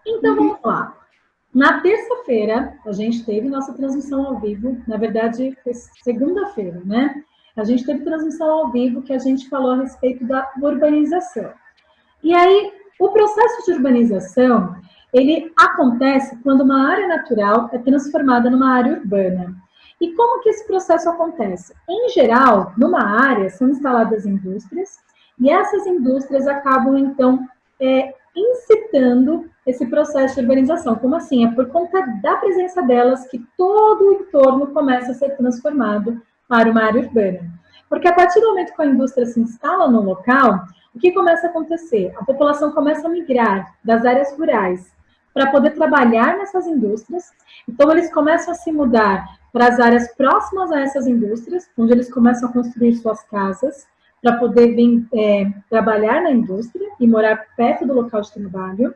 Então, vamos lá. Na terça-feira, a gente teve nossa transmissão ao vivo, na verdade, foi segunda-feira, né? A gente teve transmissão ao vivo que a gente falou a respeito da urbanização. E aí, o processo de urbanização, ele acontece quando uma área natural é transformada numa área urbana. E como que esse processo acontece? Em geral, numa área são instaladas indústrias, e essas indústrias acabam, então, incitando esse processo de urbanização. Como assim? É por conta da presença delas que todo o entorno começa a ser transformado para uma área urbana. Porque a partir do momento que a indústria se instala no local, o que começa a acontecer? A população começa a migrar das áreas rurais para poder trabalhar nessas indústrias. Então, eles começam a se mudar para as áreas próximas a essas indústrias, onde eles começam a construir suas casas para poder vir trabalhar na indústria e morar perto do local de trabalho.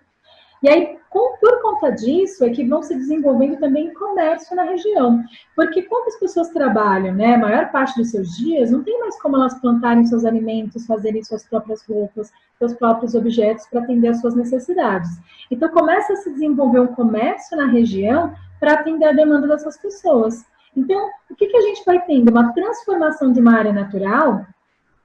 E aí, por conta disso, é que vão se desenvolvendo também comércio na região. Porque quando as pessoas trabalham, né, a maior parte dos seus dias, não tem mais como elas plantarem seus alimentos, fazerem suas próprias roupas, seus próprios objetos para atender às suas necessidades. Então, começa a se desenvolver um comércio na região para atender a demanda dessas pessoas. Então, o que a gente vai tendo? Uma transformação de uma área natural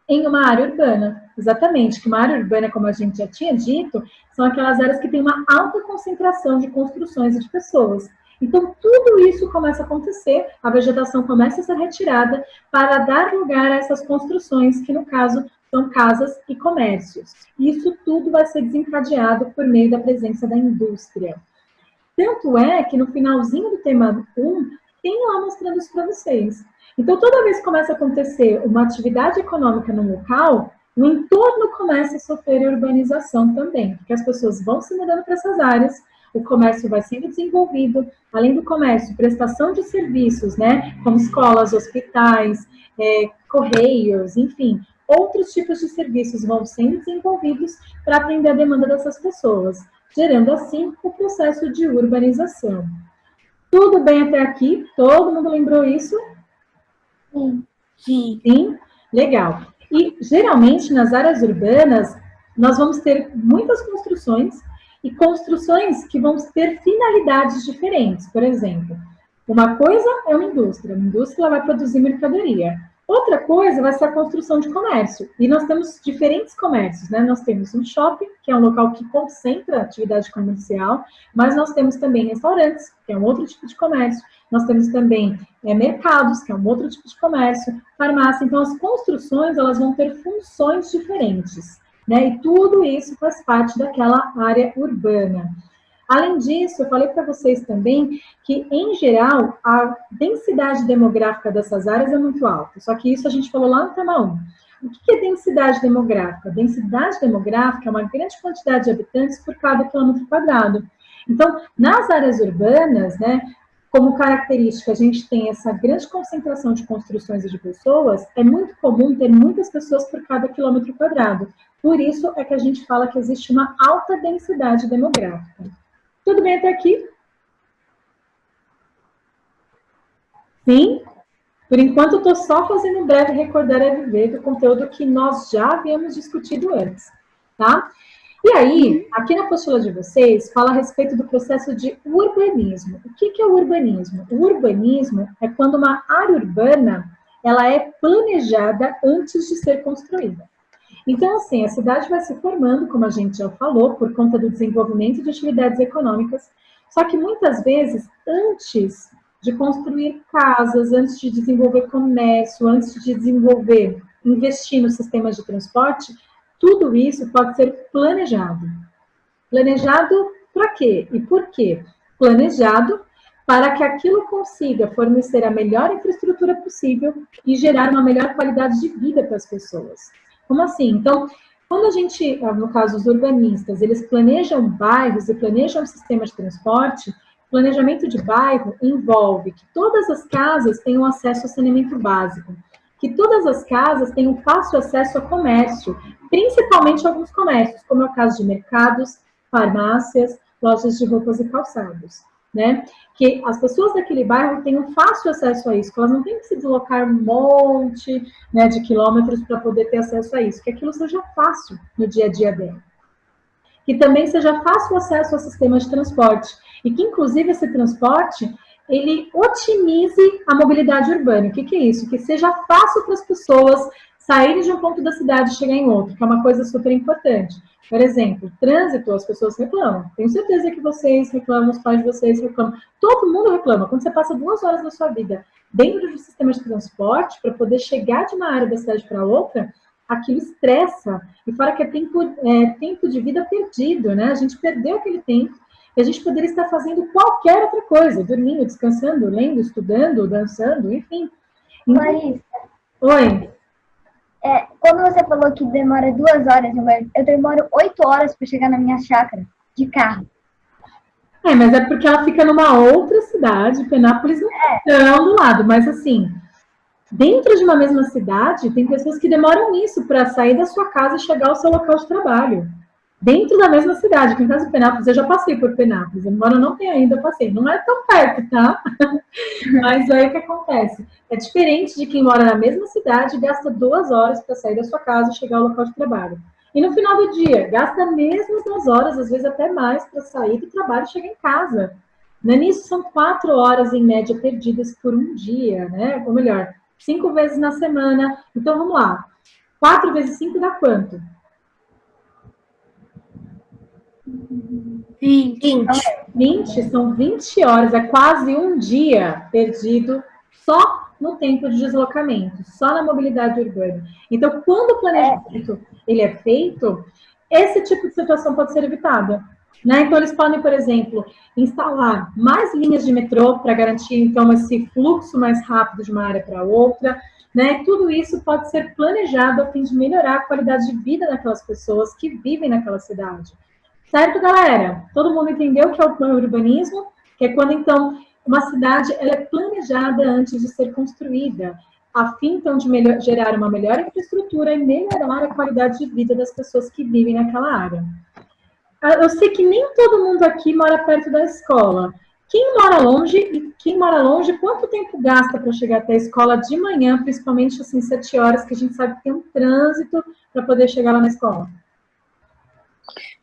em uma área urbana. Exatamente, que uma área urbana, como a gente já tinha dito, são aquelas áreas que têm uma alta concentração de construções e de pessoas. Então, tudo isso começa a acontecer, a vegetação começa a ser retirada para dar lugar a essas construções, que no caso são casas e comércios. Isso tudo vai ser desencadeado por meio da presença da indústria. Tanto é que no finalzinho do tema 1, tem lá mostrando isso para vocês. Então, toda vez que começa a acontecer uma atividade econômica no local, o entorno começa a sofrer urbanização também, porque as pessoas vão se mudando para essas áreas, o comércio vai sendo desenvolvido, além do comércio, prestação de serviços, né, como escolas, hospitais, correios, enfim, outros tipos de serviços vão sendo desenvolvidos para atender a demanda dessas pessoas, gerando assim o processo de urbanização. Tudo bem até aqui? Todo mundo lembrou isso? Sim. Sim? Legal. E, geralmente, nas áreas urbanas, nós vamos ter muitas construções e construções que vão ter finalidades diferentes. Por exemplo, uma coisa é uma indústria vai produzir mercadoria. Outra coisa vai ser a construção de comércio. E nós temos diferentes comércios, né? Nós temos um shopping, que é um local que concentra a atividade comercial, mas nós temos também restaurantes, que é um outro tipo de comércio. Nós temos também mercados, que é um outro tipo de comércio, farmácia. Então, as construções, elas vão ter funções diferentes, né? E tudo isso faz parte daquela área urbana. Além disso, eu falei para vocês também que, em geral, a densidade demográfica dessas áreas é muito alta. Só que isso a gente falou lá no tema 1. O que é densidade demográfica? Densidade demográfica é uma grande quantidade de habitantes por cada quilômetro quadrado. Então, nas áreas urbanas, né, como característica, a gente tem essa grande concentração de construções e de pessoas, é muito comum ter muitas pessoas por cada quilômetro quadrado. Por isso é que a gente fala que existe uma alta densidade demográfica. Tudo bem até aqui? Sim? Por enquanto, estou só fazendo um breve recordar a viver do conteúdo que nós já havíamos discutido antes, tá? E aí, aqui na apostila de vocês, fala a respeito do processo de urbanismo. O que é o urbanismo? O urbanismo é quando uma área urbana, ela é planejada antes de ser construída. Então, assim, a cidade vai se formando, como a gente já falou, por conta do desenvolvimento de atividades econômicas, só que muitas vezes, antes de construir casas, antes de desenvolver comércio, antes de desenvolver, investir nos sistemas de transporte, tudo isso pode ser planejado. Planejado para quê? E por quê? Planejado para que aquilo consiga fornecer a melhor infraestrutura possível e gerar uma melhor qualidade de vida para as pessoas. Como assim? Então, quando a gente, no caso, os urbanistas, eles planejam bairros e planejam um sistema de transporte, planejamento de bairro envolve que todas as casas tenham acesso ao saneamento básico, que todas as casas tenham fácil acesso a comércio, principalmente alguns comércios, como é o caso de mercados, farmácias, lojas de roupas e calçados, né? Que as pessoas daquele bairro tenham fácil acesso a isso, que elas não têm que se deslocar um monte, né, de quilômetros para poder ter acesso a isso, que aquilo seja fácil no dia a dia dela. que também seja fácil acesso ao sistema de transporte e que, inclusive, esse transporte ele otimize a mobilidade urbana. O que, que é isso? Que seja fácil para as pessoas saírem de um ponto da cidade e chegar em outro, que é uma coisa super importante. Por exemplo, trânsito, as pessoas reclamam. Tenho certeza que vocês reclamam, os pais de vocês reclamam. Todo mundo reclama. Quando você passa 2 horas da sua vida dentro de um sistema de transporte, para poder chegar de uma área da cidade para outra, aquilo estressa. E fora que é tempo de vida perdido, né? A gente perdeu aquele tempo e a gente poderia estar fazendo qualquer outra coisa, dormindo, descansando, lendo, estudando, dançando, enfim. Então, Larissa, oi. quando você falou que demora 2 horas, eu demoro 8 horas para chegar na minha chácara de carro. Mas é porque ela fica numa outra cidade, Penápolis não é tão do lado, mas assim, dentro de uma mesma cidade, tem pessoas que demoram isso para sair da sua casa e chegar ao seu local de trabalho. Dentro da mesma cidade, que no caso de Penápolis, eu já passei por Penápolis, embora eu não tenha ainda passei. Não é tão perto, tá? Mas aí o que acontece? É diferente de quem mora na mesma cidade e gasta 2 horas para sair da sua casa e chegar ao local de trabalho. E no final do dia, gasta mesmo 2 horas, às vezes até mais, para sair do trabalho e chegar em casa. Né? Nisso são 4 horas, em média, perdidas por um dia, né? Ou melhor, 5 vezes na semana. Então, vamos lá. 4 vezes 5 dá quanto? 20, são 20 horas, é quase um dia perdido só no tempo de deslocamento, só na mobilidade urbana. Então, quando o planejamento ele é feito, esse tipo de situação pode ser evitada. Né? Então, eles podem, por exemplo, instalar mais linhas de metrô para garantir, então, esse fluxo mais rápido de uma área para outra. Né? Tudo isso pode ser planejado a fim de melhorar a qualidade de vida daquelas pessoas que vivem naquela cidade. Certo, galera? Todo mundo entendeu o que é o plano urbanismo? Que é quando, então, uma cidade ela é planejada antes de ser construída, a fim, então, de gerar uma melhor infraestrutura e melhorar a qualidade de vida das pessoas que vivem naquela área. Eu sei que nem todo mundo aqui mora perto da escola. Quem mora longe, quanto tempo gasta para chegar até a escola de manhã, principalmente, assim, 7 horas, que a gente sabe que tem um trânsito para poder chegar lá na escola?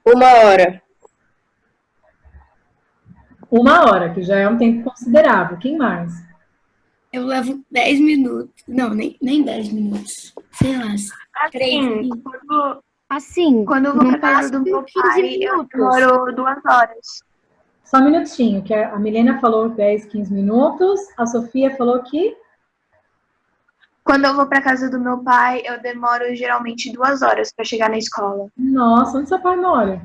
1 hora. 1 hora, que já é um tempo considerável. Quem mais? Eu levo 10 minutos. Não, nem 10 minutos. Sei lá. Quando eu vou no pra casa do meu pai, eu demoro 2 horas. Só um minutinho, que a Milena falou 10, 15 minutos. A Sofia falou que... Quando eu vou pra casa do meu pai, eu demoro geralmente 2 horas pra chegar na escola. Nossa, onde seu pai mora?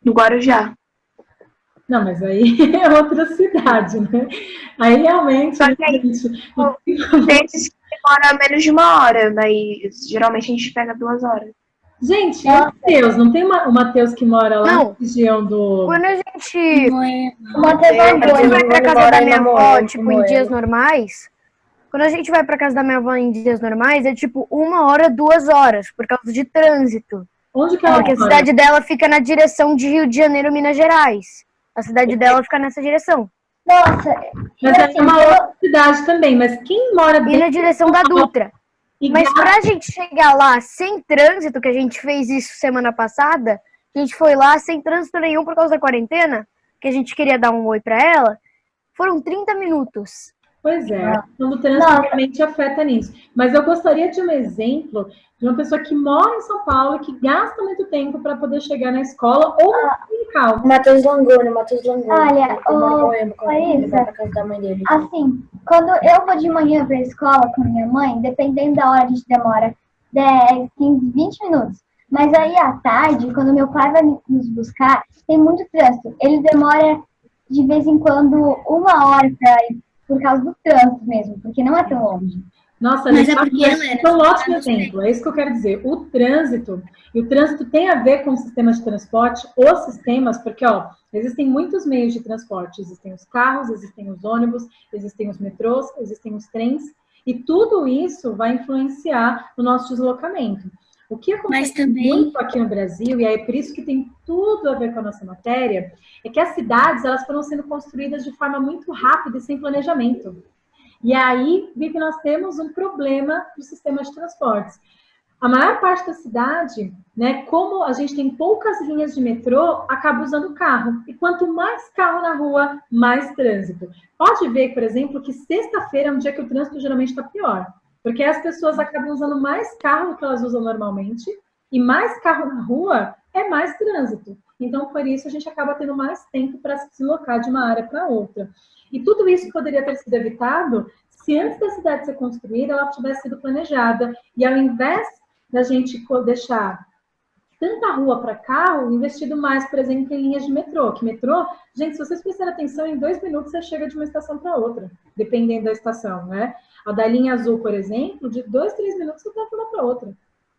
No Guarujá. Não, mas aí é outra cidade, né? Aí realmente... Só que aí, desses que demora menos de 1 hora, mas geralmente a gente pega 2 horas. Gente, o Matheus, não tem o Matheus que mora lá Não. na região do... Quando a gente O Matheus vai pra casa da minha avó, tipo, em dias Moema. normais, quando a gente vai pra casa da minha avó em dias normais, é tipo 1 hora, 2 horas, por causa de trânsito. Onde que ela Porque a mora? cidade dela fica na direção de Rio de Janeiro, Minas Gerais. A cidade dela fica nessa direção. Nossa, Mas é uma outra cidade também, mas quem mora E dentro... na direção da Dutra. e Mas gasta- pra gente chegar lá sem trânsito, que a gente fez isso semana passada, a gente foi lá sem trânsito nenhum por causa da quarentena, que a gente queria dar um oi pra ela, foram 30 minutos. Pois é, a questão do trânsito realmente afeta nisso. Mas eu gostaria de um exemplo de uma pessoa que mora em São Paulo e que gasta muito tempo para poder chegar na escola ou no local. Matheus Langoni. Olha, Ele mora em Moema, quando ele Larissa, vai pra casa da mãe dele. assim, quando eu vou de manhã pra escola com minha mãe, dependendo da hora, a gente demora 10, 15, 20 minutos. Mas aí à tarde, quando meu pai vai nos buscar, tem muito trânsito. Ele demora de vez em quando 1 hora pra ir por causa do trânsito mesmo, porque não é tão longe. Nossa, Mas é legal, porque ela era é um ótimo cidade exemplo, é isso que eu quero dizer. O trânsito tem a ver com o sistema de transporte, os sistemas, porque, ó, existem muitos meios de transporte, existem os carros, existem os ônibus, existem os metrôs, existem os trens, e tudo isso vai influenciar no nosso deslocamento. O que Mas acontece também- muito aqui no Brasil, e é por isso que tem tudo a ver com a nossa matéria, é que as cidades elas foram sendo construídas de forma muito rápida e sem planejamento. E aí, vi que nós temos um problema no sistema de transportes. A maior parte da cidade, né, como a gente tem poucas linhas de metrô, acaba usando carro. E quanto mais carro na rua, mais trânsito. Pode ver, por exemplo, que sexta-feira é um dia que o trânsito geralmente está pior. Porque as pessoas acabam usando mais carro do que elas usam normalmente. E mais carro na rua é mais trânsito. Então, por isso, a gente acaba tendo mais tempo para se deslocar de uma área para outra. E tudo isso poderia ter sido evitado se antes da cidade ser construída, ela tivesse sido planejada. E ao invés da gente deixar tanta rua para carro, investido mais, por exemplo, em linhas de metrô. Que metrô, gente, se vocês prestarem atenção, em 2 minutos você chega de uma estação para outra, dependendo da estação, né? A da linha azul, por exemplo, de 2, 3 minutos você está de uma para outra,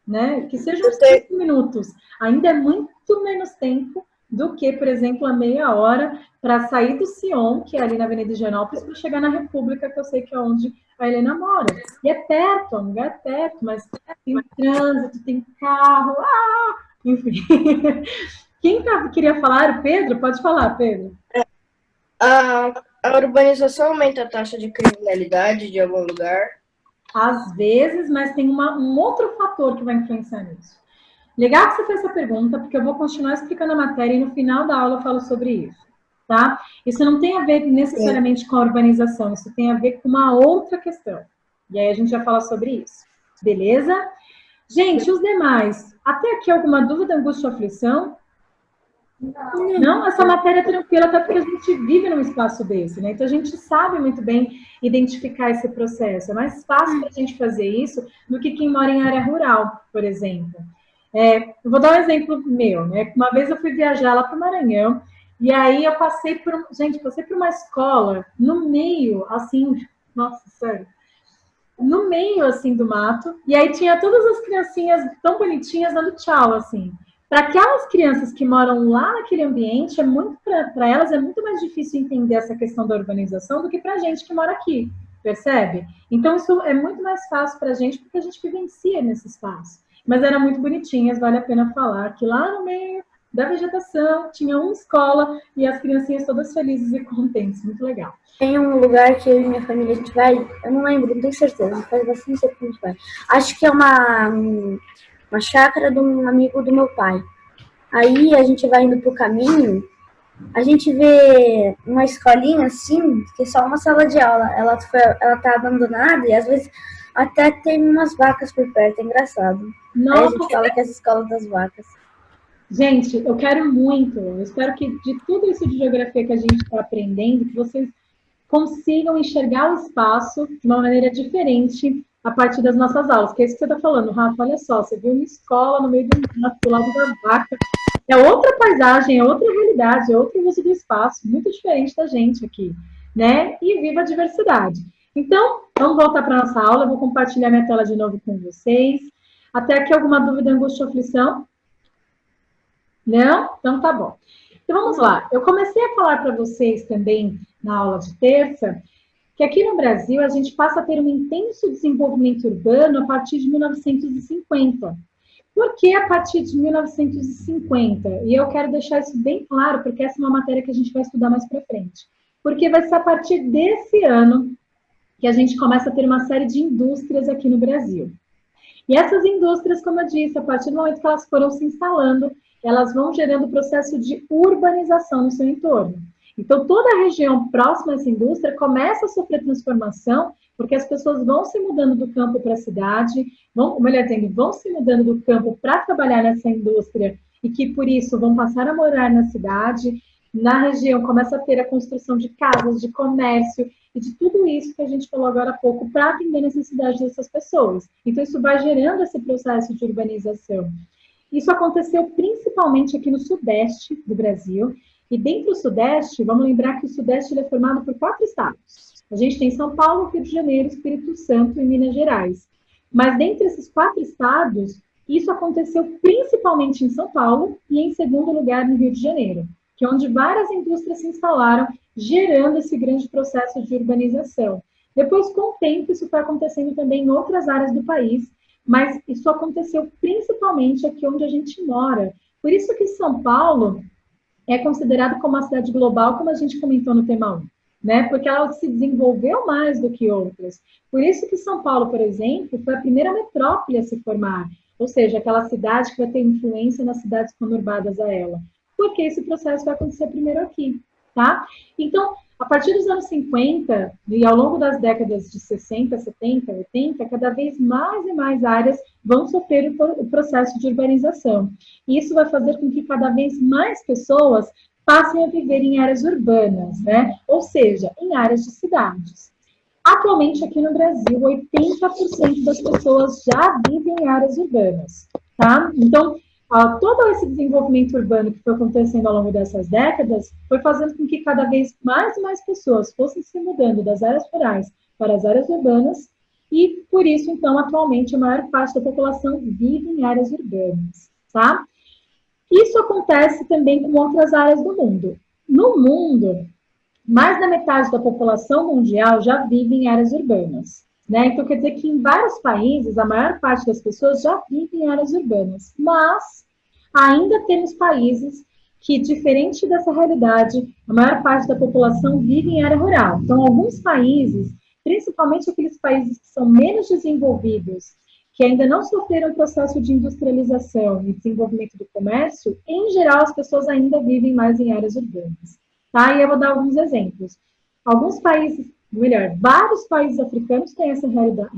né? Que sejam 5 minutos. Ainda é muito menos tempo do que, por exemplo, a meia hora para sair do Sion, que é ali na Avenida Higienópolis, para chegar na República, que eu sei que é onde a Helena mora. E é perto, é um lugar perto, mas tem trânsito, tem carro, enfim. Quem queria falar? O Pedro? Pode falar, Pedro. A urbanização aumenta a taxa de criminalidade de algum lugar? Às vezes, mas tem um outro fator que vai influenciar nisso. Legal que você fez essa pergunta, porque eu vou continuar explicando a matéria e no final da aula eu falo sobre isso, tá? Isso não tem a ver necessariamente com a urbanização, isso tem a ver com uma outra questão. E aí a gente vai falar sobre isso, beleza? Gente, os demais, até aqui alguma dúvida, angústia ou aflição? Não, essa matéria é tranquila, até porque a gente vive num espaço desse, né? Então a gente sabe muito bem identificar esse processo. É mais fácil para a gente fazer isso do que quem mora em área rural, por exemplo. Eu vou dar um exemplo meu, né? Uma vez eu fui viajar lá para o Maranhão, e aí eu passei por uma escola no meio, assim, nossa, sério, no meio, assim, do mato, e aí tinha todas as criancinhas tão bonitinhas dando tchau, assim. Para aquelas crianças que moram lá naquele ambiente, para elas é muito mais difícil entender essa questão da urbanização do que para a gente que mora aqui, percebe? Então, isso é muito mais fácil para a gente, porque a gente vivencia nesse espaço. Mas eram muito bonitinhas, vale a pena falar que lá no meio da vegetação tinha uma escola e as criancinhas todas felizes e contentes, muito legal. Tem um lugar que eu e minha família a gente vai, eu não lembro, não tenho certeza, faz bastante tempo que a gente vai. Acho que é uma chácara de um amigo do meu pai. Aí a gente vai indo pro caminho, a gente vê uma escolinha assim, que é só uma sala de aula. Ela tá abandonada e às vezes até tem umas vacas por perto, é engraçado. Nossa. Aí a gente fala que é essa escola das vacas. Gente, eu quero muito, eu espero que de tudo isso de geografia que a gente está aprendendo, que vocês consigam enxergar o espaço de uma maneira diferente a partir das nossas aulas, que é isso que você está falando, Rafa, olha só, você viu uma escola no meio do mato, do lado da vaca, é outra paisagem, é outra realidade, é outro uso do espaço, muito diferente da gente aqui, né? E viva a diversidade. Então, vamos voltar para a nossa aula, eu vou compartilhar minha tela de novo com vocês. Até aqui alguma dúvida, angústia ou aflição? Não? Então tá bom. Então vamos lá. Eu comecei a falar para vocês também na aula de terça que aqui no Brasil a gente passa a ter um intenso desenvolvimento urbano a partir de 1950. Por que a partir de 1950? E eu quero deixar isso bem claro, porque essa é uma matéria que a gente vai estudar mais para frente. Porque vai ser a partir desse ano que a gente começa a ter uma série de indústrias aqui no Brasil. E essas indústrias, como eu disse, a partir do momento que elas foram se instalando, elas vão gerando o processo de urbanização no seu entorno. Então, toda a região próxima a essa indústria começa a sofrer transformação, porque as pessoas vão se mudando do campo para a cidade, vão se mudando do campo para trabalhar nessa indústria, e que, por isso, vão passar a morar na cidade. Na região, começa a ter a construção de casas, de comércio, e de tudo isso que a gente falou agora há pouco, para atender a necessidade dessas pessoas. Então, isso vai gerando esse processo de urbanização. Isso aconteceu principalmente aqui no sudeste do Brasil, e dentro do sudeste, vamos lembrar que o sudeste é formado por 4 estados. A gente tem São Paulo, Rio de Janeiro, Espírito Santo e Minas Gerais. Mas dentre esses 4 estados, isso aconteceu principalmente em São Paulo e em segundo lugar no Rio de Janeiro, que é onde várias indústrias se instalaram, gerando esse grande processo de urbanização. Depois, com o tempo, isso foi acontecendo também em outras áreas do país, mas isso aconteceu principalmente aqui onde a gente mora. Por isso que São Paulo é considerado como uma cidade global, como a gente comentou no tema 1, né? Porque ela se desenvolveu mais do que outras. Por isso que São Paulo, por exemplo, foi a primeira metrópole a se formar. ou seja, aquela cidade que vai ter influência nas cidades conurbadas a ela, porque esse processo vai acontecer primeiro aqui, tá? Então, a partir dos anos 50 e ao longo das décadas de 60, 70, 80, cada vez mais e mais áreas vão sofrer o processo de urbanização. E isso vai fazer com que cada vez mais pessoas passem a viver em áreas urbanas, né? Ou seja, em áreas de cidades. Atualmente, aqui no Brasil, 80% das pessoas já vivem em áreas urbanas, tá? Então, todo esse desenvolvimento urbano que foi acontecendo ao longo dessas décadas foi fazendo com que cada vez mais e mais pessoas fossem se mudando das áreas rurais para as áreas urbanas e, por isso, então, atualmente, a maior parte da população vive em áreas urbanas, tá? Isso acontece também com outras áreas do mundo. No mundo, mais da metade da população mundial já vive em áreas urbanas, né? Então, quer dizer que em vários países, a maior parte das pessoas já vive em áreas urbanas, mas ainda temos países que, diferente dessa realidade, a maior parte da população vive em área rural. Então, alguns países, principalmente aqueles países que são menos desenvolvidos, que ainda não sofreram o processo de industrialização e desenvolvimento do comércio, em geral, as pessoas ainda vivem mais em áreas urbanas. Tá? E eu vou dar alguns exemplos. Alguns países, melhor, vários países africanos têm essa realidade.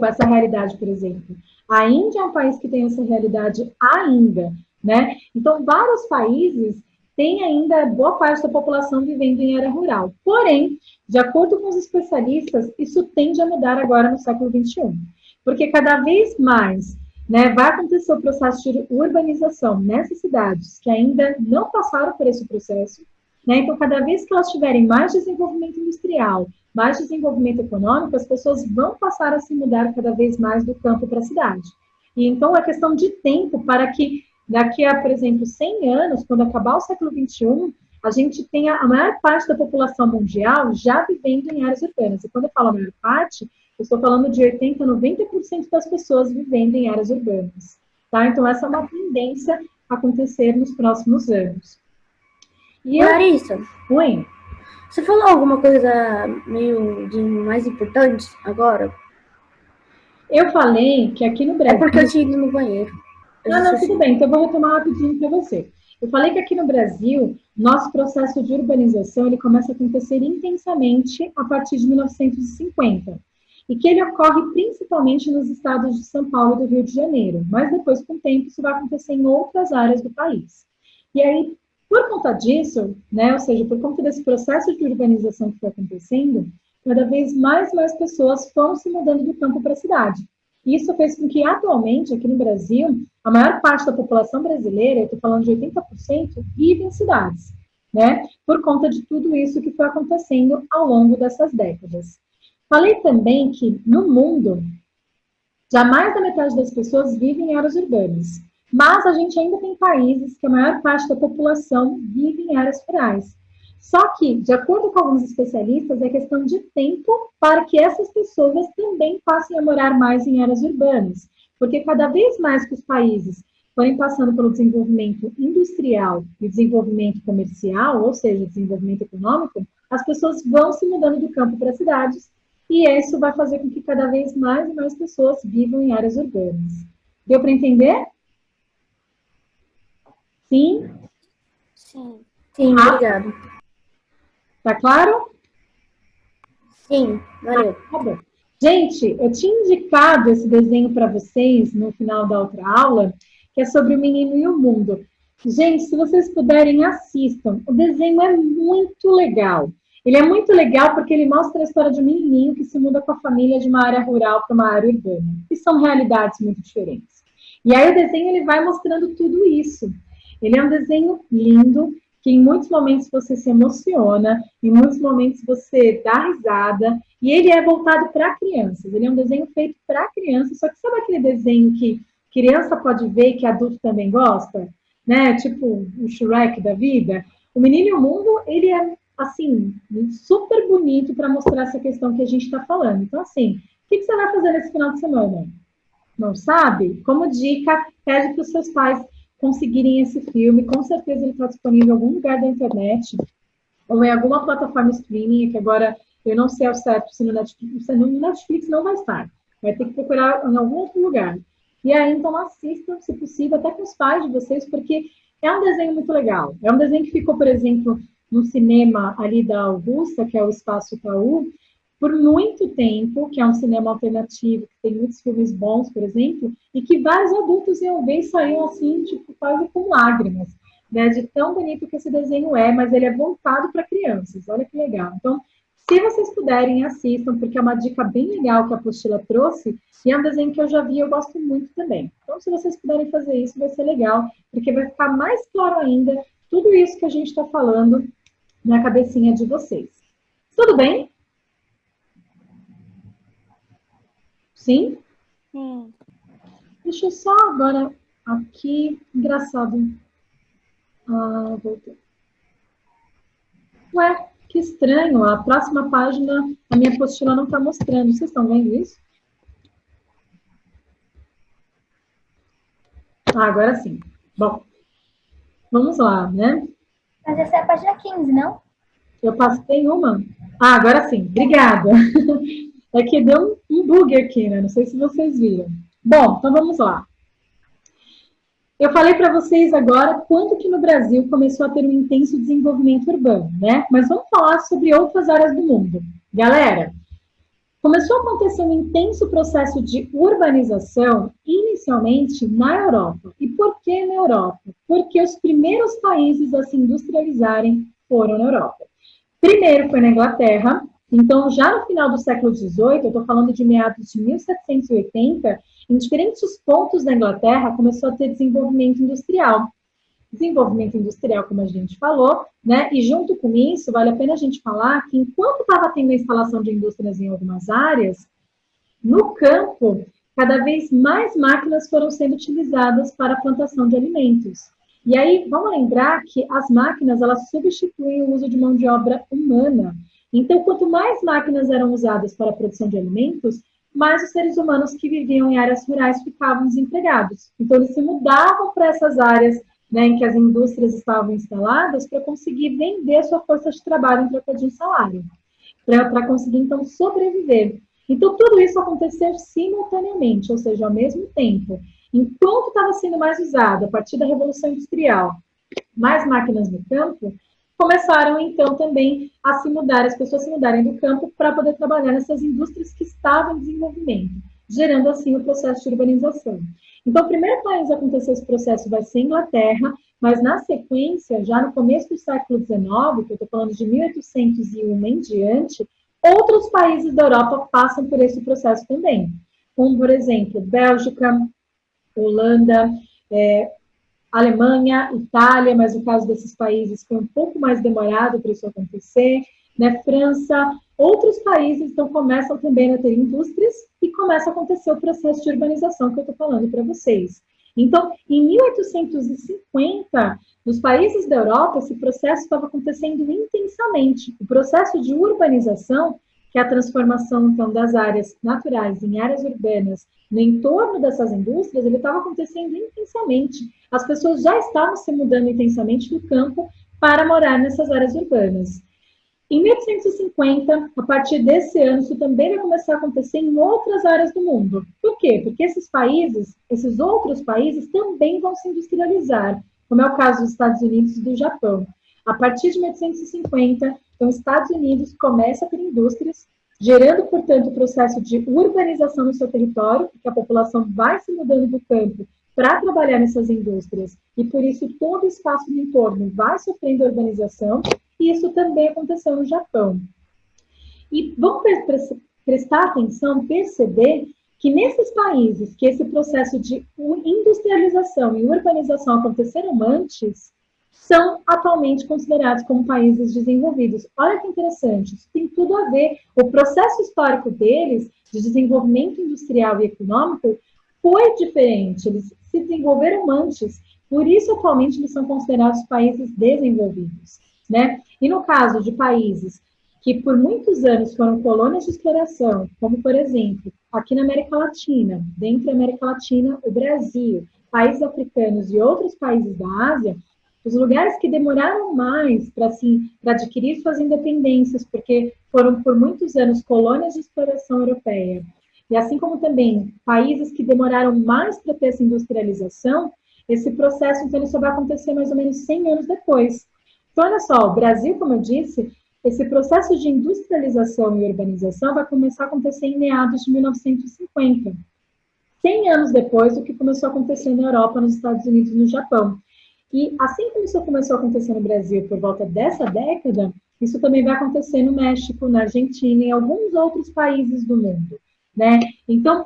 Essa realidade, por exemplo. A Índia é um país que tem essa realidade ainda, né? Então, vários países têm ainda boa parte da população vivendo em área rural. Porém, de acordo com os especialistas, isso tende a mudar agora no século XXI. Porque cada vez mais, né, vai acontecer o processo de urbanização nessas cidades que ainda não passaram por esse processo, né? Então, cada vez que elas tiverem mais desenvolvimento industrial, mais desenvolvimento econômico, as pessoas vão passar a se mudar cada vez mais do campo para a cidade. E então, é questão de tempo para que, daqui a, por exemplo, 100 anos, quando acabar o século XXI, a gente tenha a maior parte da população mundial já vivendo em áreas urbanas. E quando eu falo a maior parte, eu estou falando de 80% a 90% das pessoas vivendo em áreas urbanas. Tá? Então, essa é uma tendência a acontecer nos próximos anos. E Larissa, Oi? você falou alguma coisa meio de mais importante agora? Eu falei que aqui no Brasil... É porque eu tinha ido no banheiro. Não, tudo bem. Então, eu vou retomar rapidinho para você. Eu falei que aqui no Brasil, nosso processo de urbanização, ele começa a acontecer intensamente a partir de 1950. E que ele ocorre principalmente nos estados de São Paulo e do Rio de Janeiro. Mas depois, com o tempo, isso vai acontecer em outras áreas do país. E aí, por conta disso, né, ou seja, por conta desse processo de urbanização que foi acontecendo, cada vez mais pessoas foram se mudando do campo para a cidade. Isso fez com que, atualmente, aqui no Brasil, a maior parte da população brasileira, eu estou falando de 80%, vive em cidades, né? Por conta de tudo isso que foi acontecendo ao longo dessas décadas. Falei também que, no mundo, já mais da metade das pessoas vivem em áreas urbanas. Mas a gente ainda tem países que a maior parte da população vive em áreas rurais. Só que, de acordo com alguns especialistas, é questão de tempo para que essas pessoas também passem a morar mais em áreas urbanas. Porque cada vez mais que os países forem passando pelo desenvolvimento industrial e desenvolvimento comercial, ou seja, desenvolvimento econômico, as pessoas vão se mudando do campo para as cidades e isso vai fazer com que cada vez mais e mais pessoas vivam em áreas urbanas. Deu para entender? Sim? Sim, obrigada. Tá claro? Sim, valeu. Tá bom. Gente, eu tinha indicado esse desenho para vocês no final da outra aula, que é sobre o menino e o mundo. Gente, se vocês puderem, assistam. O desenho é muito legal. Ele é muito legal porque ele mostra a história de um menininho que se muda com a família de uma área rural para uma área urbana. E são realidades muito diferentes. E aí o desenho ele vai mostrando tudo isso. Ele é um desenho lindo, que em muitos momentos você se emociona, em muitos momentos você dá risada, e ele é voltado para crianças. Ele é um desenho feito para crianças, só que sabe aquele desenho que criança pode ver e que adulto também gosta? Né? Tipo o Shrek da vida. O Menino e o Mundo, ele é, assim, super bonito para mostrar essa questão que a gente está falando. Então, assim, o que você vai fazer nesse final de semana? Não sabe? Como dica, pede para os seus pais conseguirem esse filme. Com certeza ele está disponível em algum lugar da internet ou em alguma plataforma streaming, que agora eu não sei ao certo se no Netflix não vai estar. Vai ter que procurar em algum outro lugar. E aí, então, assistam, se possível, até com os pais de vocês, porque é um desenho muito legal. É um desenho que ficou, por exemplo, no cinema ali da Augusta, que é o Espaço Itaú, por muito tempo, que é um cinema alternativo, que tem muitos filmes bons, por exemplo, e que vários adultos iam ver e saíam assim, tipo, quase com lágrimas, né, de tão bonito que esse desenho é, mas ele é voltado para crianças, olha que legal. Então, se vocês puderem, assistam, porque é uma dica bem legal que a apostila trouxe, e é um desenho que eu já vi e eu gosto muito também. Então, se vocês puderem fazer isso, vai ser legal, porque vai ficar mais claro ainda tudo isso que a gente está falando na cabecinha de vocês. Tudo bem? Sim? Sim. Deixa eu só agora aqui. Engraçado. Voltei. Ué, que estranho. A próxima página, a minha apostila não está mostrando. Vocês estão vendo isso? Agora sim. Bom, vamos lá, né? Mas essa é a página 15, não? Eu passei uma. Agora sim. Obrigada. É que deu um bug aqui, né? Não sei se vocês viram. Bom, então vamos lá. Eu falei para vocês agora quanto que no Brasil começou a ter um intenso desenvolvimento urbano, né? Mas vamos falar sobre outras áreas do mundo. Galera, começou a acontecer um intenso processo de urbanização, inicialmente na Europa. E por que na Europa? Porque os primeiros países a se industrializarem foram na Europa. Primeiro foi na Inglaterra. Então, já no final do século XVIII, eu estou falando de meados de 1780, em diferentes pontos da Inglaterra começou a ter desenvolvimento industrial. Desenvolvimento industrial, como a gente falou, né? E junto com isso, vale a pena a gente falar que enquanto estava tendo a instalação de indústrias em algumas áreas, no campo, cada vez mais máquinas foram sendo utilizadas para a plantação de alimentos. E aí, vamos lembrar que as máquinas, elas substituem o uso de mão de obra humana. Então, quanto mais máquinas eram usadas para a produção de alimentos, mais os seres humanos que viviam em áreas rurais ficavam desempregados. Então, eles se mudavam para essas áreas, né, em que as indústrias estavam instaladas para conseguir vender a sua força de trabalho em troca de um salário, para conseguir, então, sobreviver. Então, tudo isso aconteceu simultaneamente, ou seja, ao mesmo tempo. Enquanto estava sendo mais usado, a partir da Revolução Industrial, mais máquinas no campo, começaram, então, também a se mudar, as pessoas se mudarem do campo para poder trabalhar nessas indústrias que estavam em desenvolvimento, gerando, assim, o processo de urbanização. Então, o primeiro país a acontecer esse processo vai ser a Inglaterra, mas, na sequência, já no começo do século XIX, que eu estou falando de 1801 em diante, outros países da Europa passam por esse processo também, como, por exemplo, Bélgica, Holanda, Alemanha, Itália, mas no caso desses países foi um pouco mais demorado para isso acontecer, né? França, outros países então começam também a ter indústrias e começa a acontecer o processo de urbanização que eu estou falando para vocês. Então, em 1850, nos países da Europa, esse processo estava acontecendo intensamente. O processo de urbanização, que é a transformação então das áreas naturais em áreas urbanas no entorno dessas indústrias, ele estava acontecendo intensamente. As pessoas já estavam se mudando intensamente do campo para morar nessas áreas urbanas. Em 1850, a partir desse ano, isso também vai começar a acontecer em outras áreas do mundo. Por quê? Porque esses países, esses outros países, também vão se industrializar, como é o caso dos Estados Unidos e do Japão. A partir de 1850, então, os Estados Unidos começa a ter indústrias, gerando, portanto, o processo de urbanização no seu território, porque a população vai se mudando do campo para trabalhar nessas indústrias, e por isso todo o espaço no entorno vai sofrendo urbanização, e isso também aconteceu no Japão. E vamos prestar atenção, perceber que nesses países que esse processo de industrialização e urbanização aconteceram antes, são atualmente considerados como países desenvolvidos. Olha que interessante, isso tem tudo a ver, o processo histórico deles, de desenvolvimento industrial e econômico, foi diferente, eles se desenvolveram antes, por isso atualmente eles são considerados países desenvolvidos, né? E no caso de países que por muitos anos foram colônias de exploração, como por exemplo, aqui na América Latina, dentro da América Latina, o Brasil, países africanos e outros países da Ásia, os lugares que demoraram mais para adquirir suas independências, porque foram por muitos anos colônias de exploração europeia, e assim como também países que demoraram mais para ter essa industrialização, esse processo, então, ele só vai acontecer mais ou menos 100 anos depois. Então, olha só, o Brasil, como eu disse, esse processo de industrialização e urbanização vai começar a acontecer em meados de 1950, 100 anos depois do que começou a acontecer na Europa, nos Estados Unidos e no Japão. E assim como isso começou a acontecer no Brasil por volta dessa década, isso também vai acontecer no México, na Argentina e em alguns outros países do mundo, né? Então,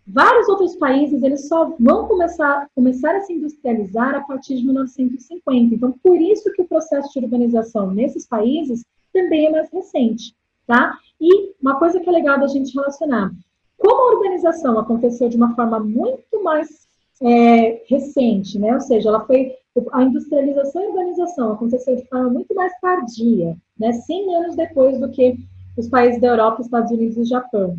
vários outros países, eles só vão começar a se industrializar a partir de 1950. Então, por isso que o processo de urbanização nesses países também é mais recente, tá? E uma coisa que é legal da gente relacionar, como a urbanização aconteceu de uma forma muito mais recente, né? Ou seja, a industrialização e a urbanização aconteceu de forma muito mais tardia, né? 100 anos depois do que os países da Europa, Estados Unidos e Japão.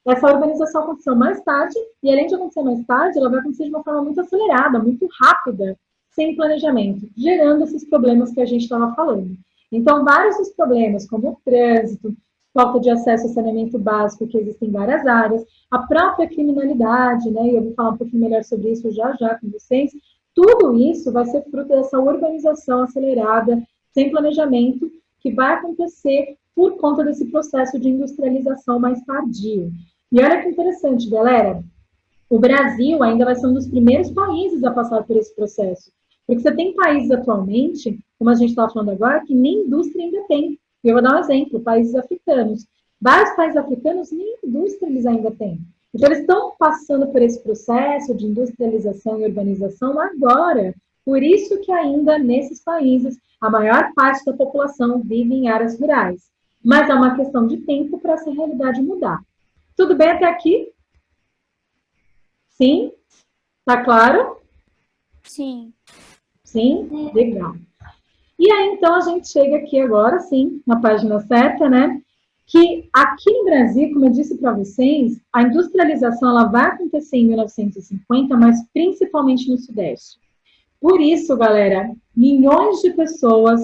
Essa urbanização aconteceu mais tarde, e além de acontecer mais tarde, ela vai acontecer de uma forma muito acelerada, muito rápida, sem planejamento, gerando esses problemas que a gente estava falando. Então, vários dos problemas, como o trânsito, falta de acesso a saneamento básico, que existem em várias áreas, a própria criminalidade, né, e eu vou falar um pouquinho melhor sobre isso já com vocês, tudo isso vai ser fruto dessa urbanização acelerada, sem planejamento, que vai acontecer por conta desse processo de industrialização mais tardio. E olha que interessante, galera, o Brasil ainda vai ser um dos primeiros países a passar por esse processo. Porque você tem países atualmente, como a gente estava falando agora, que nem indústria ainda tem. E eu vou dar um exemplo, países africanos. Vários países africanos nem indústria eles ainda têm. Então, eles estão passando por esse processo de industrialização e urbanização agora. Por isso que ainda nesses países, a maior parte da população vive em áreas rurais. Mas é uma questão de tempo para essa realidade mudar. Tudo bem até aqui? Sim? Tá claro? Sim. Sim? Legal. E aí, então, a gente chega aqui agora, sim, na página certa, né? Que aqui no Brasil, como eu disse para vocês, a industrialização ela vai acontecer em 1950, mas principalmente no Sudeste. Por isso, galera, milhões de pessoas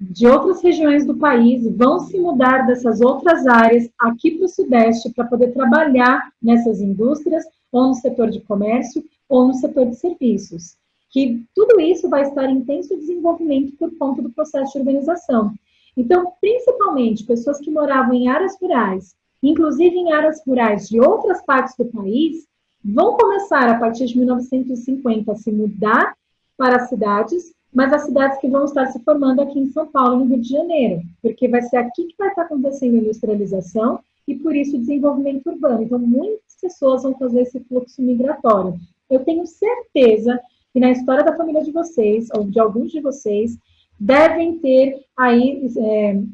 de outras regiões do país vão se mudar dessas outras áreas aqui para o Sudeste para poder trabalhar nessas indústrias, ou no setor de comércio, ou no setor de serviços. Que tudo isso vai estar em intenso desenvolvimento por conta do processo de urbanização. Então, principalmente, pessoas que moravam em áreas rurais, inclusive em áreas rurais de outras partes do país, vão começar, a partir de 1950, a se mudar para as cidades, mas as cidades que vão estar se formando aqui em São Paulo, no Rio de Janeiro, porque vai ser aqui que vai estar acontecendo a industrialização e, por isso, o desenvolvimento urbano. Então, muitas pessoas vão fazer esse fluxo migratório. Eu tenho certeza que na história da família de vocês, ou de alguns de vocês, devem ter aí,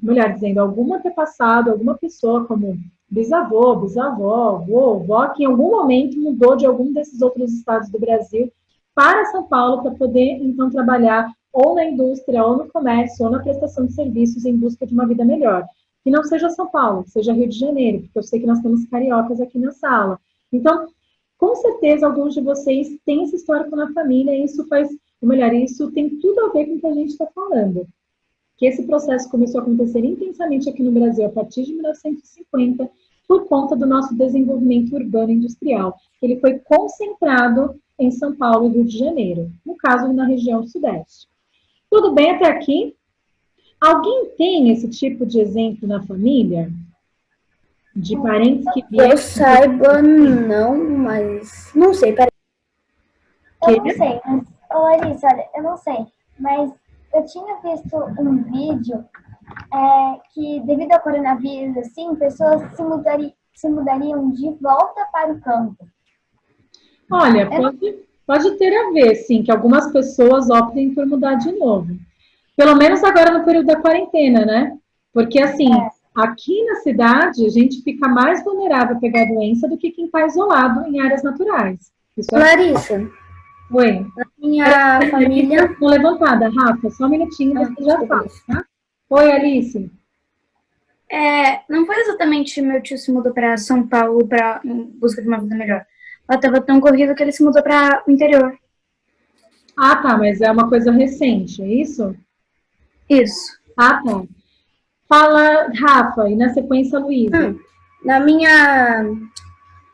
melhor dizendo, algum antepassado, alguma pessoa como bisavô, bisavó, avô, avó, que em algum momento mudou de algum desses outros estados do Brasil para São Paulo para poder, então, trabalhar ou na indústria, ou no comércio, ou na prestação de serviços em busca de uma vida melhor. Que não seja São Paulo, que seja Rio de Janeiro, porque eu sei que nós temos cariocas aqui na sala. Então, com certeza, alguns de vocês têm esse histórico na família, e isso faz, ou melhor, isso tem tudo a ver com o que a gente está falando. Que esse processo começou a acontecer intensamente aqui no Brasil a partir de 1950, por conta do nosso desenvolvimento urbano e industrial. Ele foi concentrado em São Paulo e Rio de Janeiro, no caso, na região sudeste. Tudo bem até aqui? Alguém tem esse tipo de exemplo na família? De parentes que vieram... Eu saiba, não, mas... Não sei, peraí. Eu não sei, mas... Ô, Larissa, olha, eu não sei, mas eu tinha visto um vídeo que, devido ao coronavírus, assim, pessoas se mudariam de volta para o campo. Olha, pode ter a ver, sim, que algumas pessoas optem por mudar de novo. Pelo menos agora no período da quarentena, né? Porque, assim, aqui na cidade, a gente fica mais vulnerável a pegar a doença do que quem está isolado em áreas naturais. Isso é... Larissa, Oi. minha família... Estou levantada, Rafa, só um minutinho, você já fala, tá? Oi, Alice. Não foi exatamente meu tio se mudou para São Paulo em busca de uma vida melhor. Ela estava tão corrida que ele se mudou para o interior. Ah, tá, mas é uma coisa recente, é isso? Isso. Ah, tá. Fala, Rafa, e na sequência, Luísa. Na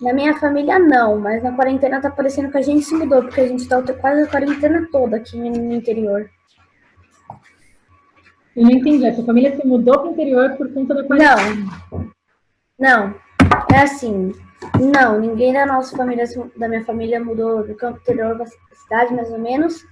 Na minha família, não, mas na quarentena tá parecendo que a gente se mudou, porque a gente tá quase a quarentena toda aqui no interior. Eu não entendi. A sua família se mudou para o interior por conta da quarentena? Não. É assim, não, ninguém da nossa família, da minha família mudou do campo interior para a cidade, mais ou menos.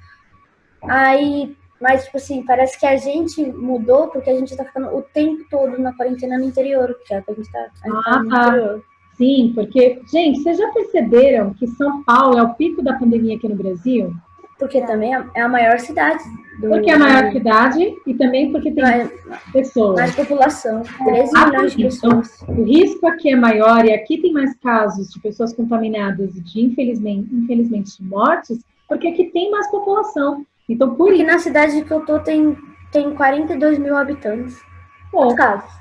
Aí, mas, tipo assim, parece que a gente mudou porque a gente tá ficando o tempo todo na quarentena no interior, que é que a gente tá no interior. Sim, porque, gente, vocês já perceberam que São Paulo é o pico da pandemia aqui no Brasil? Porque também é a maior cidade. Porque é a maior cidade e também porque tem pessoas. Mais população, 13 milhões de pessoas. Então, o risco aqui é maior e aqui tem mais casos de pessoas contaminadas e de, infelizmente, de mortes, porque aqui tem mais população. Então, porque na cidade que eu tô tem 42 mil habitantes. Poucos casos.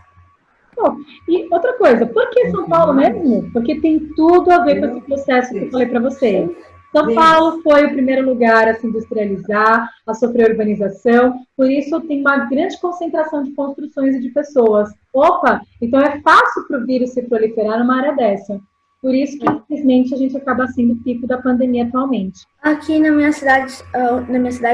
E outra coisa, por que São Paulo mesmo? Porque tem tudo a ver com esse processo que eu falei para vocês. São Paulo foi o primeiro lugar a se industrializar, a sofrer urbanização, por isso tem uma grande concentração de construções e de pessoas. Opa, então é fácil para o vírus se proliferar numa área dessa. Por isso que, infelizmente, a gente acaba sendo o pico da pandemia atualmente. Aqui na minha cidade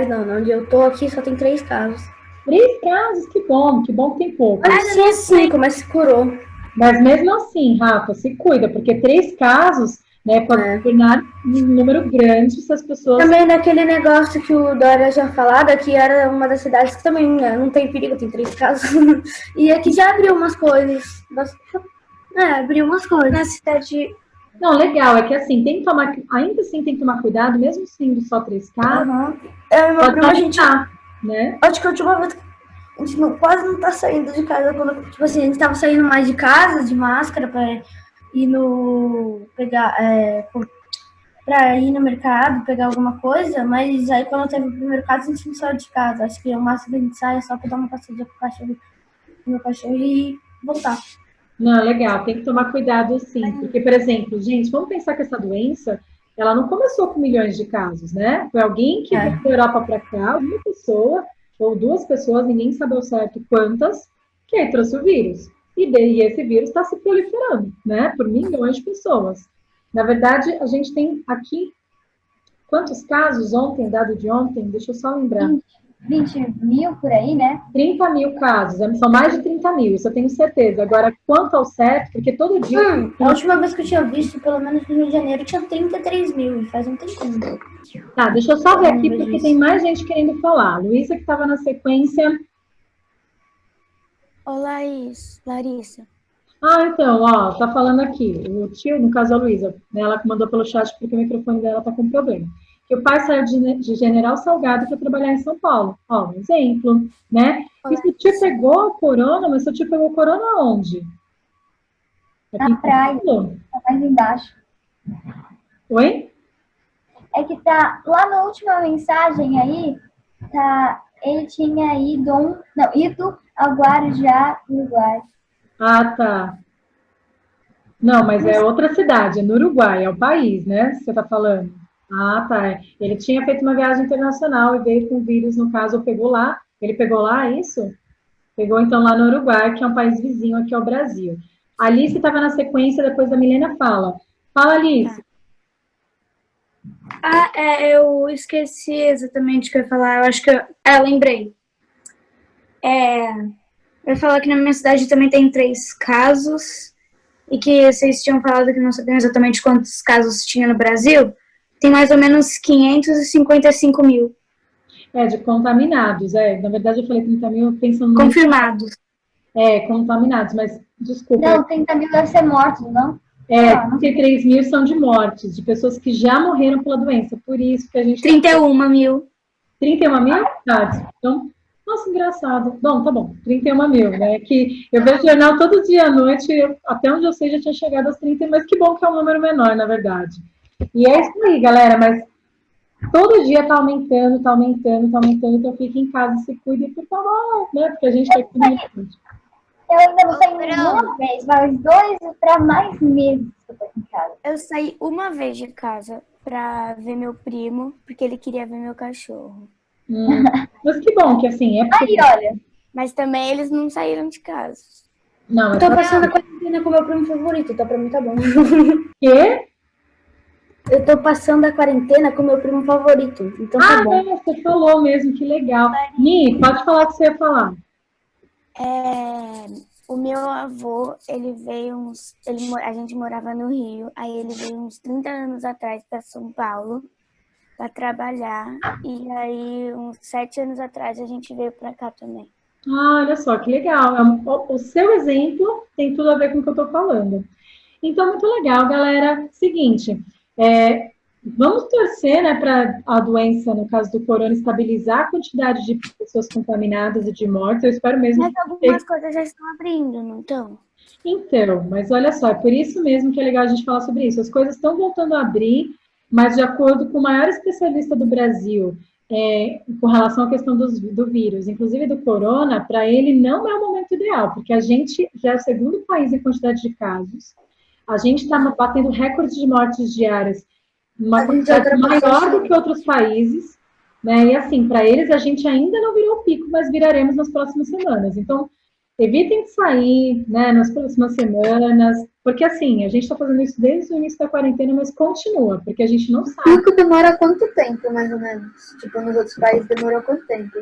não, onde eu tô aqui só tem 3 casos. 3 casos? Que bom que tem pouco. Mas tinha 5, mas se curou. Mas mesmo assim, Rafa, se cuida, porque 3 casos, né, pode tornar um número grande se as pessoas... Também daquele negócio que o Dória já falado, que era uma das cidades que também não tem perigo, tem 3 casos. E aqui já abriu umas coisas. Abriu umas coisas. Na cidade... Não, legal, é que assim, ainda assim tem que tomar cuidado, mesmo sendo só 3 casos. Pode a gente... né? Acho que a última vez a gente quase não tá saindo de casa, tipo assim, a gente tava saindo mais de casa, de máscara, pra ir pra ir no mercado, pegar alguma coisa, mas aí quando teve o primeiro caso, a gente não saiu de casa. Acho que o máximo que a gente sai é só pra dar uma passeada com o meu cachorro e voltar. Não, legal, tem que tomar cuidado sim, porque, por exemplo, gente, vamos pensar que essa doença, ela não começou com milhões de casos, né? Foi alguém que veio da Europa para cá, uma pessoa ou 2 pessoas, ninguém sabe ao certo quantas, que aí trouxe o vírus. E esse vírus está se proliferando, né? Por milhões de pessoas. Na verdade, a gente tem aqui, quantos casos ontem, dado de ontem? Deixa eu só lembrar. 20 mil por aí, né? 30 mil casos, são mais de 30 mil, isso eu tenho certeza. Agora, quanto ao certo, porque todo dia... A última vez que eu tinha visto, pelo menos no Rio de Janeiro, tinha 33 mil, e faz um tempinho. Tá, deixa eu só ver aqui, porque tem mais gente querendo falar. Luísa, que estava na sequência... Olá, Larissa. Então, tá falando aqui, o tio, no caso a Luísa, né, ela que mandou pelo chat porque o microfone dela tá com problema. Que o pai saiu de General Salgado para trabalhar em São Paulo. Um exemplo, né? E seu tio pegou a corona, mas seu tio pegou corona onde? Na praia, tá mais embaixo. Oi? É que tá, lá na última mensagem aí, ele tinha ido ao Guarujá, Uruguai. Tá. Não, mas é outra cidade, é no Uruguai, é o país, né? Você tá falando. Tá. Ele tinha feito uma viagem internacional e veio com o vírus, no caso, pegou lá. Ele pegou lá, é isso? Pegou, então, lá no Uruguai, que é um país vizinho aqui ao Brasil. A Alice estava na sequência, depois a Milena fala. Fala, Alice. Eu esqueci exatamente o que eu ia falar. Eu acho que lembrei. Eu ia falar que na minha cidade também tem 3 casos e que vocês tinham falado que não sabiam exatamente quantos casos tinha no Brasil. Tem mais ou menos 555 mil. De contaminados, Na verdade, eu falei 30 mil pensando... Confirmados. Contaminados, mas desculpa. Não, 30 mil deve ser mortos, não? 33 mil são de mortes, de pessoas que já morreram pela doença. Por isso que a gente... 31 mil. 31 mil? Então, nossa, engraçado. Bom, tá bom. 31 mil, né? Que eu vejo jornal todo dia à noite, até onde eu sei já tinha chegado aos 30, mas que bom que é um número menor, na verdade. E é isso aí, galera, mas todo dia tá aumentando, então fique em casa, se cuide, por favor, né? Porque a gente tá aqui. Eu ainda não saí uma vez, mas 2 para mais meses que eu tô em casa. Eu saí uma vez de casa pra ver meu primo, porque ele queria ver meu cachorro. Mas que bom que assim, Aí, olha. Mas também eles não saíram de casa. Não, Eu tô passando a quarentena com meu primo favorito, então pra mim tá bom. quê? Eu tô passando a quarentena com meu primo favorito, então tá bom. Você falou mesmo, que legal. Mi, pode falar o que você ia falar. O meu avô, ele veio a gente morava no Rio, aí ele veio uns 30 anos atrás para São Paulo para trabalhar, e aí uns 7 anos atrás a gente veio para cá também. Olha só, que legal. O seu exemplo tem tudo a ver com o que eu estou falando. Então, muito legal, galera. Seguinte, vamos torcer, né, para a doença, no caso do corona, estabilizar a quantidade de pessoas contaminadas e de mortes. Eu espero mesmo Mas algumas coisas já estão abrindo, não estão? Então, mas olha só, é por isso mesmo que é legal a gente falar sobre isso. As coisas estão voltando a abrir, mas de acordo com o maior especialista do Brasil, com relação à questão do vírus, inclusive do corona, para ele não é o momento ideal, porque a gente já é o segundo país em quantidade de casos, a gente está batendo recordes de mortes diárias, uma quantidade maior do que outros países, né? E assim, para eles a gente ainda não virou o pico, mas viraremos nas próximas semanas. Então, evitem de sair, né, nas próximas semanas, porque assim, a gente está fazendo isso desde o início da quarentena, mas continua, porque a gente não sabe. Pico demora quanto tempo, mais ou menos? Tipo, nos outros países demorou quanto tempo?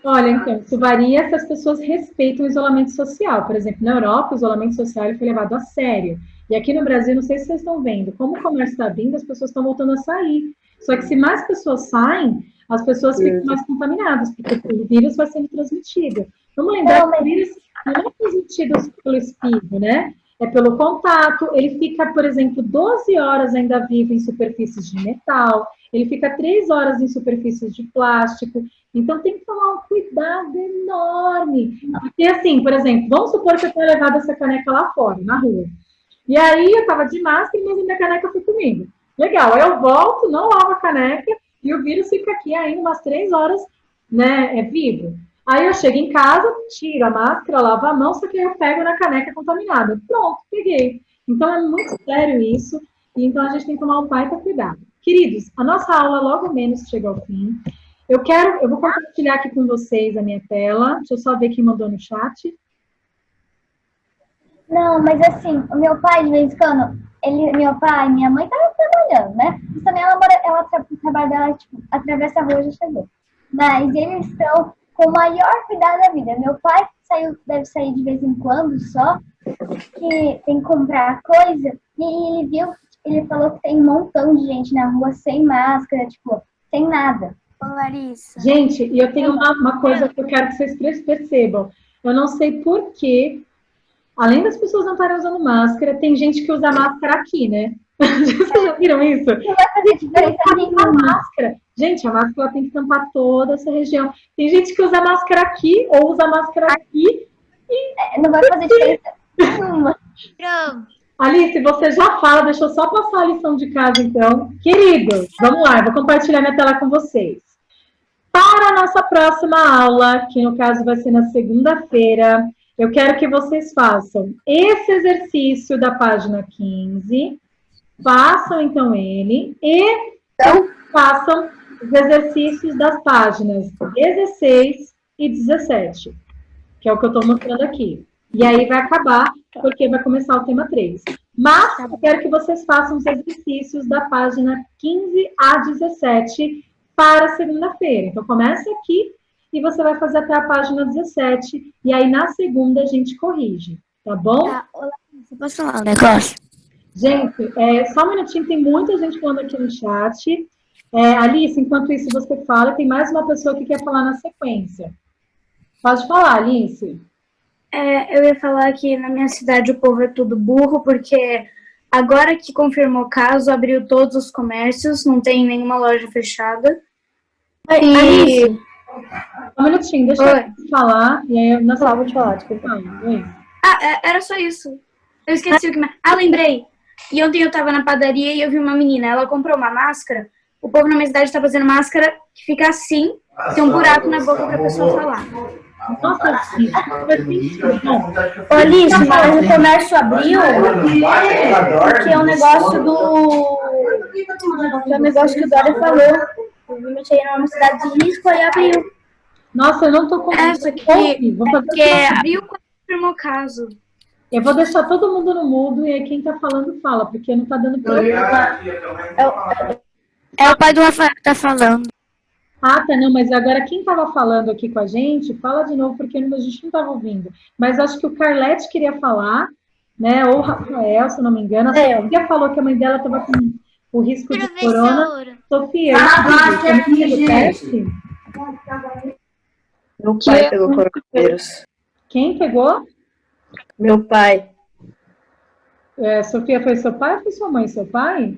Olha, então, isso varia se as pessoas respeitam o isolamento social. Por exemplo, na Europa, o isolamento social foi levado a sério. E aqui no Brasil, não sei se vocês estão vendo, como o comércio está abrindo, as pessoas estão voltando a sair. Só que se mais pessoas saem, as pessoas ficam mais contaminadas, porque o vírus vai sendo transmitido. Vamos lembrar que o vírus não é transmitido pelo espirro, né? É pelo contato. Ele fica, por exemplo, 12 horas ainda vivo em superfícies de metal, ele fica 3 horas em superfícies de plástico. Então, tem que tomar um cuidado enorme. Porque, assim, por exemplo, vamos supor que eu tenha levado essa caneca lá fora, na rua. E aí, eu tava de máscara, mas a minha caneca foi comigo. Legal, aí eu volto, não lavo a caneca, e o vírus fica aqui ainda umas 3 horas, né, vivo. Aí eu chego em casa, tiro a máscara, lavo a mão, só que eu pego na caneca contaminada. Pronto, peguei. Então, é muito sério isso, e então a gente tem que tomar um baita cuidado. Queridos, a nossa aula logo menos chega ao fim. Eu vou compartilhar aqui com vocês a minha tela. Deixa eu só ver quem mandou no chat. Não, mas assim, o meu pai, de vez em quando, meu pai e minha mãe estavam trabalhando, né? Mas também o trabalho dela, tipo, atravessa a rua e já chegou. Mas eles estão com o maior cuidado da vida. Meu pai deve sair de vez em quando só, que tem que comprar coisa, e ele falou que tem um montão de gente na rua sem máscara, tipo, sem nada. Ô, Larissa. Gente, e eu tenho uma coisa que eu quero que vocês percebam. Eu não sei por que, além das pessoas não estarem usando máscara, tem gente que usa máscara aqui, né? Vocês já viram isso? Não vai fazer diferença nenhuma. Máscara. Gente, a máscara tem que tampar toda essa região. Tem gente que usa máscara aqui ou usa máscara aqui. Não vai fazer diferença nenhuma. Alice, você já fala, deixa eu só passar a lição de casa, então. Queridos, vamos lá, eu vou compartilhar minha tela com vocês. Para a nossa próxima aula, que no caso vai ser na segunda-feira, eu quero que vocês façam esse exercício da página 15, façam então ele, e façam os exercícios das páginas 16 e 17, que é o que eu estou mostrando aqui. E aí vai acabar, porque vai começar o tema 3. Mas eu quero que vocês façam os exercícios da página 15 a 17 para segunda-feira. Então, comece aqui e você vai fazer até a página 17. E aí, na segunda, a gente corrige. Tá bom? Você posso falar um negócio? Gente, só um minutinho. Tem muita gente falando aqui no chat. Alice, enquanto isso você fala, tem mais uma pessoa que quer falar na sequência. Pode falar, Alice. Eu ia falar que na minha cidade o povo é tudo burro, porque agora que confirmou o caso, abriu todos os comércios, não tem nenhuma loja fechada. Alice, Um minutinho, deixa eu falar. E aí, na sala, vou te falar, desculpa. Era só isso. Eu esqueci o que mais. Lembrei. E ontem eu tava na padaria e eu vi uma menina, ela comprou uma máscara. O povo na minha cidade tá fazendo máscara que fica assim, tem um buraco na boca pra pessoa falar. Nossa, Alice, mas o comércio abriu porque é um negócio que é um negócio que o Dória falou. Provavelmente aí numa cidade de risco, aí abriu. Nossa, eu não tô com Essa aqui, porque abriu quando confirmou o caso. Eu vou deixar todo mundo no mudo e aí quem tá falando, fala, porque não tá dando pra ouvir. É o pai do Rafael que tá falando. Ah, tá, não, mas agora quem tava falando aqui com a gente, fala de novo, porque a gente não tava ouvindo. Mas acho que o Carlete queria falar, né, ou o Rafael, se eu não me engano. A Sofia falou que a mãe dela tava com o risco de corona. Sofia, você fez o teste? Meu pai pegou coronavírus. Quem pegou? Meu pai. Sofia, foi seu pai ou foi sua mãe? Seu pai?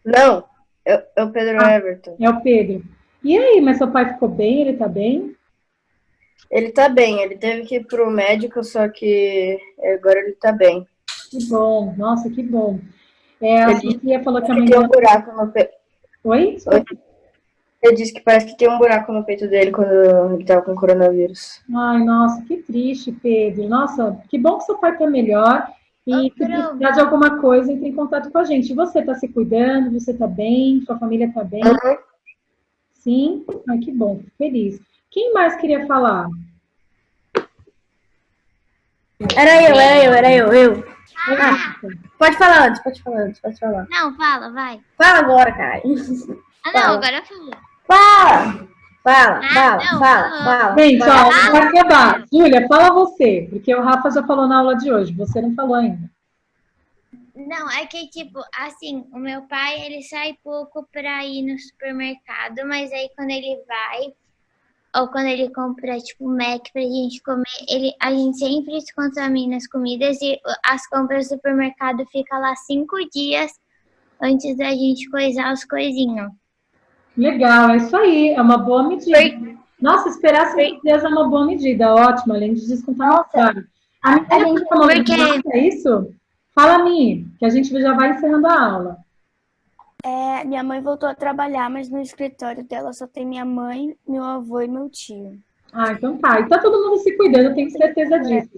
Não, é o Pedro Everton. É o Pedro. E aí, mas seu pai ficou bem? Ele tá bem? Ele tá bem, ele teve que ir pro médico, só que agora ele tá bem. Que bom, nossa, que bom. A Sofia falou que a mãe tem dela... um buraco no peito. Oi? Ele disse que parece que tem um buraco no peito dele quando ele tava com coronavírus. Ai, nossa, que triste, Pedro. Nossa, que bom que seu pai tá melhor. E se precisar de alguma coisa, entre em contato com a gente. Você tá se cuidando? Você tá bem? Sua família tá bem? Uhum. Sim? Ai, que bom, fico feliz. Quem mais queria falar? Era eu. Pode falar antes. Não, fala, vai. Fala agora, cara. Não, agora fala. Fala. Gente, ó, vai acabar. Júlia, fala você, porque o Rafa já falou na aula de hoje, você não falou ainda. Não, é que, tipo, assim, o meu pai, ele sai pouco pra ir no supermercado, mas aí quando ele vai, ou quando ele compra, tipo, Mac pra gente comer, a gente sempre se contamina as comidas e as compras do supermercado ficam lá 5 dias antes da gente coisar os coisinhos. Legal, é isso aí, é uma boa medida. Nossa, esperar 5 dias é uma boa medida, ótimo, além de descontar no salário. A gente falou é isso? Fala, Mi, que a gente já vai encerrando a aula. Minha mãe voltou a trabalhar, mas no escritório dela só tem minha mãe, meu avô e meu tio. Ah, então tá. E tá todo mundo se cuidando, eu tenho certeza disso.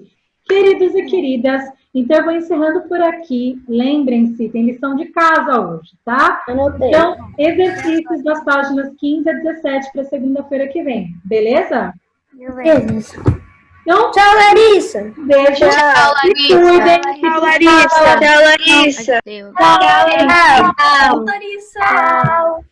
Queridos e queridas, então eu vou encerrando por aqui. Lembrem-se, tem lição de casa hoje, tá? Anotei. Então, exercícios das páginas 15 a 17 para segunda-feira que vem. Beleza? Beleza. Então, Tchau, Larissa. beijo. Tchau, Se cuidem. Tchau, Larissa. Tchau, Larissa. Deus. Tchau, Larissa. Tchau.